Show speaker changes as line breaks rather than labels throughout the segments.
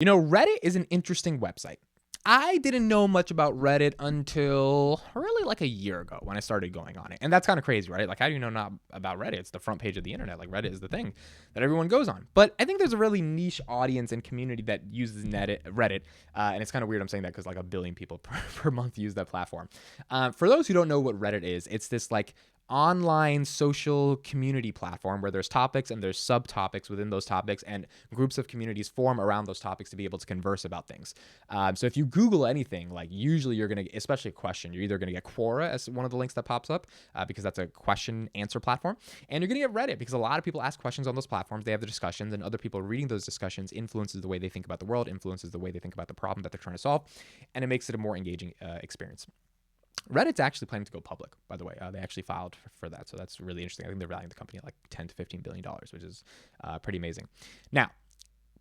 You know, Reddit is an interesting website. I didn't know much about Reddit until really like a year ago when I started going on it. And that's kind of crazy, right? Like, how do you know not about Reddit? It's the front page of the internet. Like, Reddit is the thing that everyone goes on. But I think there's a really niche audience and community that uses Reddit. And it's kind of weird I'm saying that because like 1 billion people per month use that platform. For those who don't know what Reddit is, it's this like online social community platform where there's topics and there's subtopics within those topics, and groups of communities form around those topics to be able to converse about things. So if you Google anything, like usually you're going to, especially a question, you're either going to get Quora as one of the links that pops up because that's a question answer platform, and you're going to get Reddit because a lot of people ask questions on those platforms. They have the discussions, and other people reading those discussions influences the way they think about the world, influences the way they think about the problem that they're trying to solve, and it makes it a more engaging experience. Reddit's actually planning to go public, by the way. They actually filed for that, so that's really interesting. I think they're valuing the company at like $10 to $15 billion, which is pretty amazing. Now,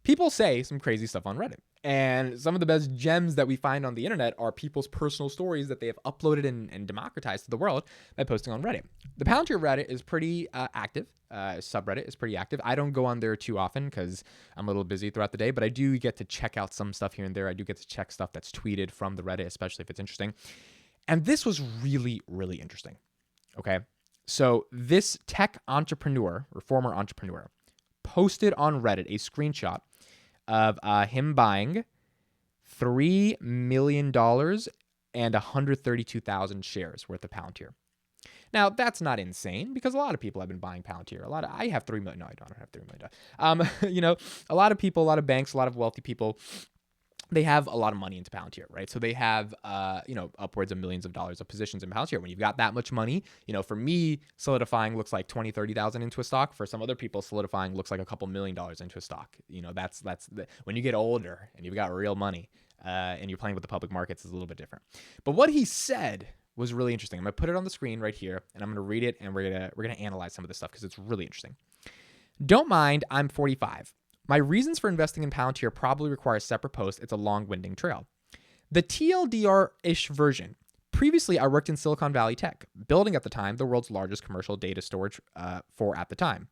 people say some crazy stuff on Reddit, and some of the best gems that we find on the internet are people's personal stories that they have uploaded and democratized to the world by posting on Reddit. The Palantir Reddit is pretty active. Subreddit is pretty active. I don't go on there too often because I'm a little busy throughout the day, but I do get to check out some stuff here and there. I do get to check stuff that's tweeted from the Reddit, especially if it's interesting. And this was really, really interesting. Okay. So this tech entrepreneur or former entrepreneur posted on Reddit a screenshot of him buying $3 million and 132,000 shares worth of Palantir. Now, that's not insane because a lot of people have been buying Palantir. I have 3 million. No, I don't have $3 million. A lot of people, a lot of banks, a lot of wealthy people, they have a lot of money into Palantir, right? So they have, upwards of millions of dollars of positions in Palantir. When you've got that much money, for me, solidifying looks like 20, 30,000 into a stock. For some other people, solidifying looks like a couple $1 million into a stock. When you get older and you've got real money and you're playing with the public markets, is a little bit different. But what he said was really interesting. I'm gonna put it on the screen right here, and I'm gonna read it, and we're gonna analyze some of this stuff because it's really interesting. Don't mind, I'm 45. My reasons for investing in Palantir probably require a separate post. It's a long-winding trail. The TLDR-ish version. Previously, I worked in Silicon Valley Tech, building at the time the world's largest commercial data storage at the time.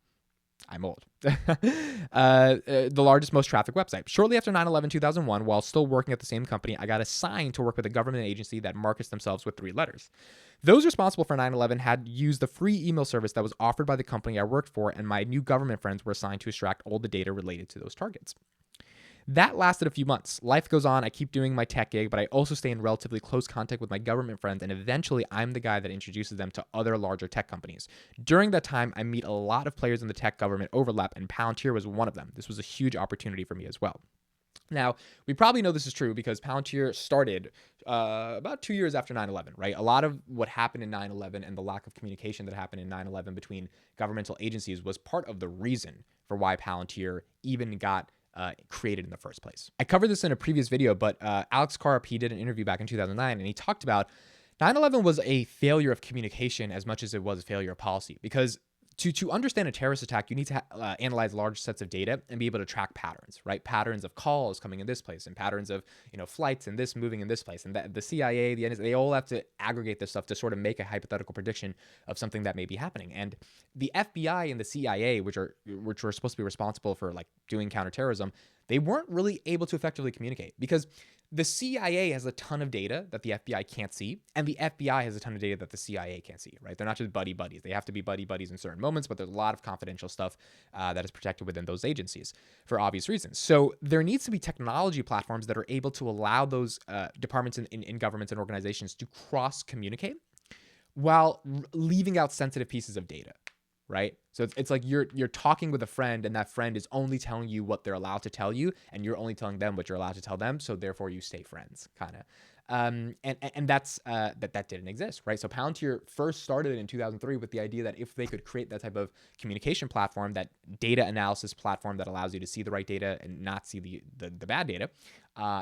I'm old. The largest, most trafficked website. Shortly after 9/11/2001, while still working at the same company, I got assigned to work with a government agency that markets themselves with 3 letters. Those responsible for 9/11 had used the free email service that was offered by the company I worked for, and my new government friends were assigned to extract all the data related to those targets. That lasted a few months. Life goes on. I keep doing my tech gig, but I also stay in relatively close contact with my government friends, and eventually I'm the guy that introduces them to other larger tech companies. During that time, I meet a lot of players in the tech government overlap, and Palantir was one of them. This was a huge opportunity for me as well. Now, we probably know this is true because Palantir started about 2 years after 9/11, right? A lot of what happened in 9/11 and the lack of communication that happened in 9/11 between governmental agencies was part of the reason for why Palantir even got created in the first place. I covered this in a previous video, but Alex Karp, he did an interview back in 2009, and he talked about 9/11 was a failure of communication as much as it was a failure of policy, because to understand a terrorist attack, you need to analyze large sets of data and be able to track patterns, right? Patterns of calls coming in this place and patterns of flights and this moving in this place. And the CIA, the NSA, they all have to aggregate this stuff to sort of make a hypothetical prediction of something that may be happening. And the FBI and the CIA, which were supposed to be responsible for like doing counterterrorism, they weren't really able to effectively communicate because the CIA has a ton of data that the FBI can't see, and the FBI has a ton of data that the CIA can't see, right? They're not just buddy buddies. They have to be buddy buddies in certain moments, but there's a lot of confidential stuff that is protected within those agencies for obvious reasons. So there needs to be technology platforms that are able to allow those departments in governments and organizations to cross-communicate while leaving out sensitive pieces of data. Right? So it's like you're talking with a friend, and that friend is only telling you what they're allowed to tell you, and you're only telling them what you're allowed to tell them. So therefore you stay friends, kind of. And that's that didn't exist, right? So Palantir first started in 2003 with the idea that if they could create that type of communication platform, that data analysis platform that allows you to see the right data and not see the bad data,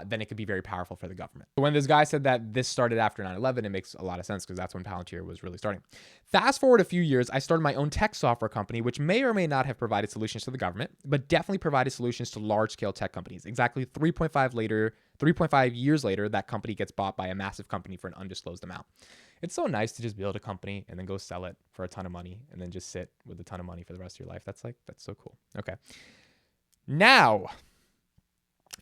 then it could be very powerful for the government. So when this guy said that this started after 9/11, it makes a lot of sense because that's when Palantir was really starting. Fast forward a few years, I started my own tech software company, which may or may not have provided solutions to the government, but definitely provided solutions to large-scale tech companies. Exactly 3.5 years later, that company gets bought by a massive company for an undisclosed amount. It's so nice to just build a company and then go sell it for a ton of money and then just sit with a ton of money for the rest of your life. That's so cool. Okay. Now,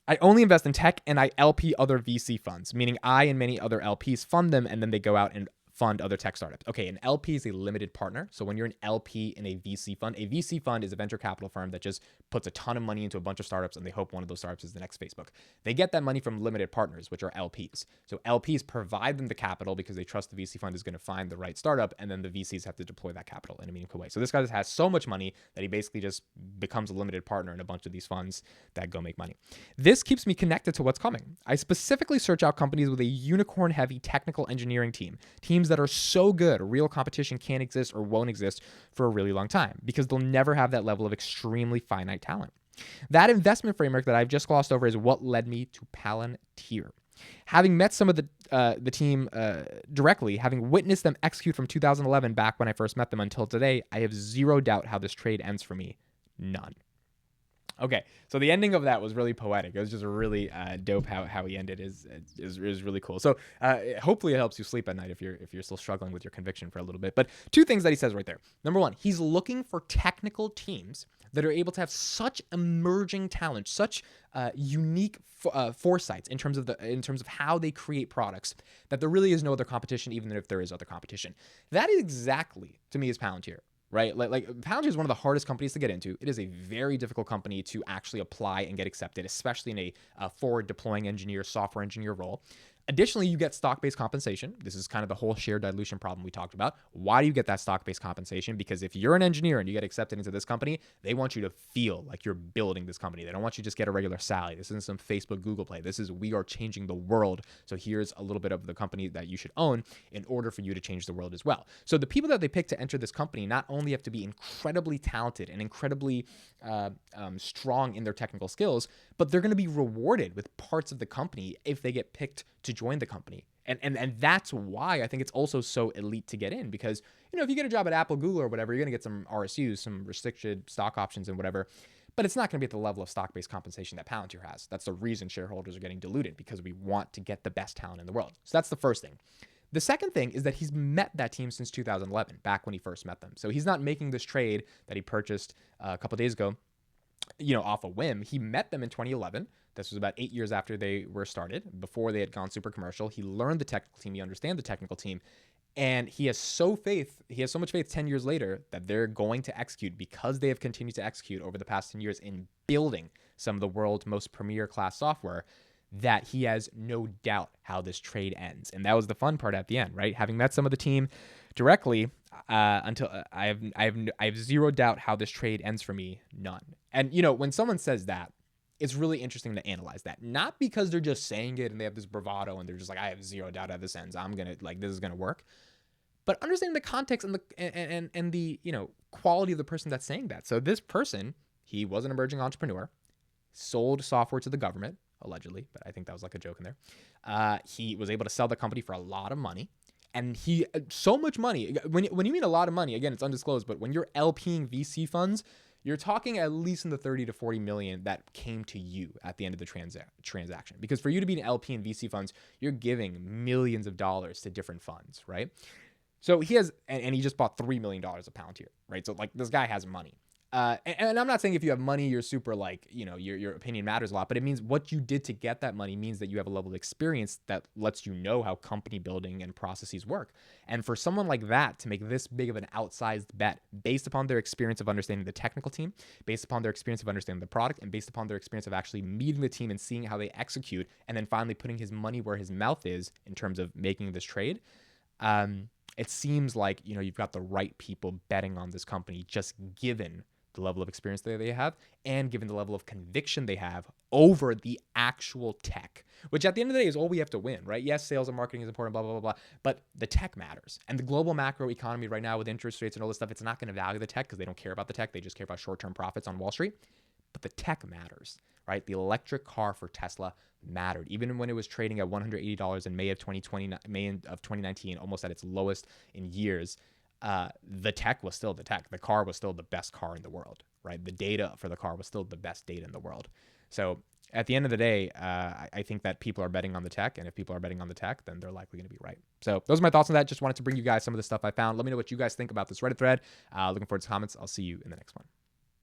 I only invest in tech and I LP other VC funds, meaning I and many other LPs fund them and then they go out and fund other tech startups. Okay, an LP is a limited partner. So when you're an LP in a VC fund is a venture capital firm that just puts a ton of money into a bunch of startups and they hope one of those startups is the next Facebook. They get that money from limited partners, which are LPs. So LPs provide them the capital because they trust the VC fund is going to find the right startup, and then the VCs have to deploy that capital in a meaningful way. So this guy has so much money that he basically just becomes a limited partner in a bunch of these funds that go make money. This keeps me connected to what's coming. I specifically search out companies with a unicorn-heavy technical engineering teams that are so good, real competition can't exist or won't exist for a really long time because they'll never have that level of extremely finite talent. That investment framework that I've just glossed over is what led me to Palantir. Having met some of the team directly, having witnessed them execute from 2011 back when I first met them until today, I have zero doubt how this trade ends for me. None. Okay, so the ending of that was really poetic. It was just really dope how he ended. Is really cool. So hopefully it helps you sleep at night if you're still struggling with your conviction for a little bit. But two things that he says right there. Number one, he's looking for technical teams that are able to have such emerging talent, such unique foresights in terms of how they create products that there really is no other competition, even if there is other competition. That is exactly, to me, is Palantir. Right? Like Palantir is one of the hardest companies to get into. It is a very difficult company to actually apply and get accepted, especially in a forward deploying engineer, software engineer role. Additionally, you get stock-based compensation. This is kind of the whole share dilution problem we talked about. Why do you get that stock-based compensation? Because if you're an engineer and you get accepted into this company, they want you to feel like you're building this company. They don't want you to just get a regular salary. This isn't some Facebook, Google play. This is, we are changing the world. So here's a little bit of the company that you should own in order for you to change the world as well. So the people that they pick to enter this company not only have to be incredibly talented and incredibly strong in their technical skills, but they're going to be rewarded with parts of the company if they get picked to join the company. And that's why I think it's also so elite to get in, because, you know, if you get a job at Apple, Google, or whatever, you're going to get some RSUs, some restricted stock options and whatever, but it's not going to be at the level of stock-based compensation that Palantir has. That's the reason shareholders are getting diluted, because we want to get the best talent in the world. So that's the first thing. The second thing is that he's met that team since 2011, back when he first met them. So he's not making this trade that he purchased a couple days ago, you know, off a whim. He met them in 2011. This was about 8 years after they were started, before they had gone super commercial. He learned the technical team. He understands the technical team. And he has so much faith 10 years later that they're going to execute, because they have continued to execute over the past 10 years in building some of the world's most premier class software, that he has no doubt how this trade ends. And that was the fun part at the end, right? Having met some of the team directly, until I have zero doubt how this trade ends for me. None. And, you know, when someone says that, it's really interesting to analyze that. Not because they're just saying it and they have this bravado and they're just like, I have zero doubt how this ends. This is gonna work. But understanding the context and the you know, quality of the person that's saying that. So this person, he was an emerging entrepreneur, sold software to the government, allegedly, but I think that was like a joke in there. He was able to sell the company for a lot of money. And so much money. When you mean a lot of money, again, it's undisclosed, but when you're LPing VC funds, you're talking at least in the 30 to 40 million that came to you at the end of the transaction. Because for you to be an LP in VC funds, you're giving millions of dollars to different funds, right? So he has, and he just bought $3 million of Palantir, right? So like, this guy has money. And I'm not saying if you have money, you're super, like, you know, your opinion matters a lot, but it means what you did to get that money means that you have a level of experience that lets you know how company building and processes work. And for someone like that to make this big of an outsized bet based upon their experience of understanding the technical team, based upon their experience of understanding the product, and based upon their experience of actually meeting the team and seeing how they execute, and then finally putting his money where his mouth is in terms of making this trade, it seems like, you know, you've got the right people betting on this company, just given the level of experience that they have, and given the level of conviction they have over the actual tech, which at the end of the day is all we have to win, right? Yes, sales and marketing is important, blah, blah, blah, blah, but the tech matters. And the global macro economy right now with interest rates and all this stuff, it's not going to value the tech because they don't care about the tech. They just care about short-term profits on Wall Street. But the tech matters, right? The electric car for Tesla mattered. Even when it was trading at $180 in May of 2019, almost at its lowest in years, the tech was still the tech. The car was still the best car in the world, right? The data for the car was still the best data in the world. So at the end of the day, I think that people are betting on the tech, and if people are betting on the tech, then they're likely going to be right. So those are my thoughts on that. Just wanted to bring you guys some of the stuff I found. Let me know what you guys think about this Reddit thread. Looking forward to comments. I'll see you in the next one.